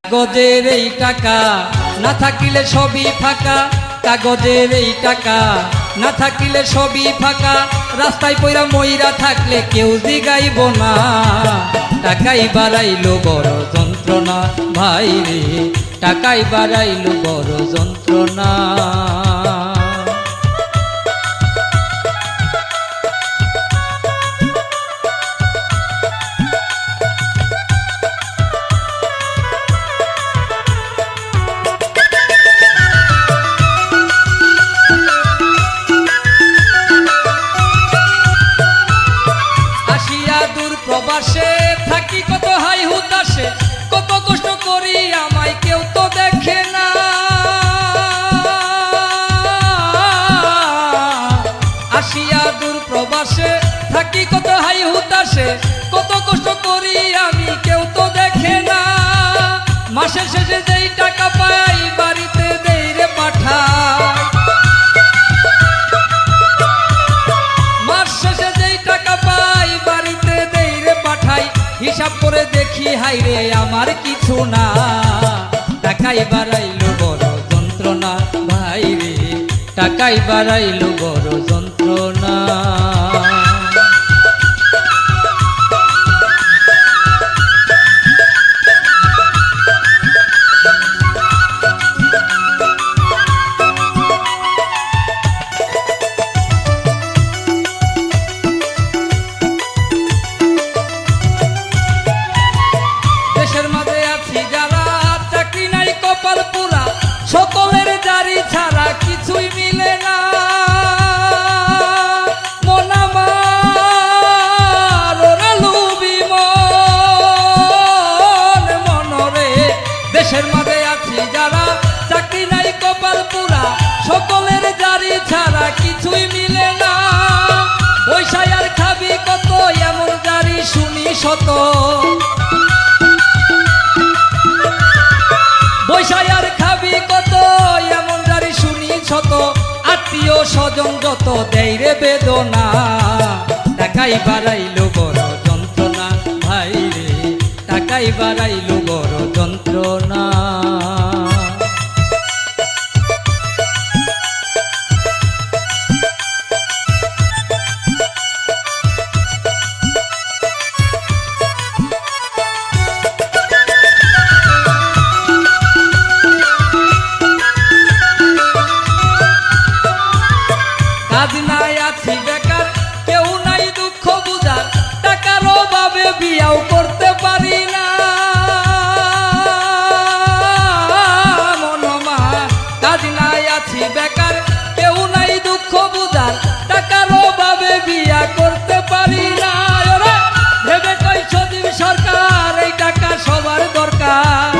কাগজের এই টাকা না থাকিলে সবই ফাঁকা, কাগজের এই টাকা না থাকিলে সবই ফাঁকা, রাস্তায় পয়রা ময়রা থাকলে কেউ জিগাইব না। টাকাই বাড়াইলো বড় যন্ত্রণা ভাই রে, টাকাই বাড়াইলো বড় যন্ত্রণা। প্রবাসে থাকি কত হাই হুতাশে, কত কষ্ট করি আমায় কেউ তো দেখে না। আসিয়া দূর প্রবাসে থাকি কত হাই হুতাশে, কত কষ্ট করি আমি কেউ তো দেখে না। মাসের শেষে যেই টাকা পাই বাড়িতে দেই রে পাঠাই, মাস শেষে যেই টাকা পাই বাড়িতে দেই রে পাঠাই। হিসাব করে দেখি হাই রে আমার কিছু না, টাকাই বাড়াইলো বড় যন্ত্রণা ভাই রে, টাকাই বাড়াইলো বড় যন্ত্রণা। দেশের মাঝে আছি যারা চাকরি নাই কপাল পুরা, সকলের জারি ছাড়া কিছুই মিলে না। মন আমার ওরে লুবি মন মনরে, দেশের মাঝে আছি যারা চাকরি নাই কপাল পুরা, সকলের জারি ছাড়া কিছুই মিলে না। পয়সায় আর খাবি কত এমন জারি শুনি শত, পয়সায় আর খাবি কত এমন জারি শুনি শত। আত্মীয় স্বজন যত দেয় রে বেদনা, টাকাই বাড়াইলো বড় যন্ত্রণা ভাই রে, টাকাই বাড়াইলো বড় যন্ত্রণা। কাজ নাই আছি বেকার, কেউ নাই দুঃখ বুঝার, টাকার অভাবে বিয়াও করতে পারি না। মনমা কাজ নাই আছি বেকার, কেউ নাই দুঃখ বুঝার, টাকার অভাবে বিয়া করতে পারি না। ওরে ভেবে কইছ দিন সরকার এই টাকা সবার দরকার,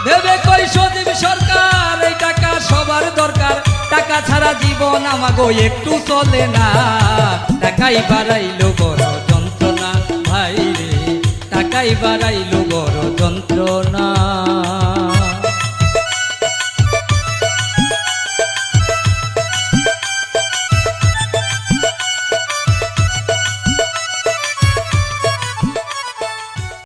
ভেবে কইছ দিন সরকার এই টাকা সবার দরকার। টাকা ছাড়া জীবন আমাগো একটু চলে না, টাকাই বাড়াইলো বড় যন্ত্রণা ভাই রে, টাকাই বাড়াইলো বড় যন্ত্রণা।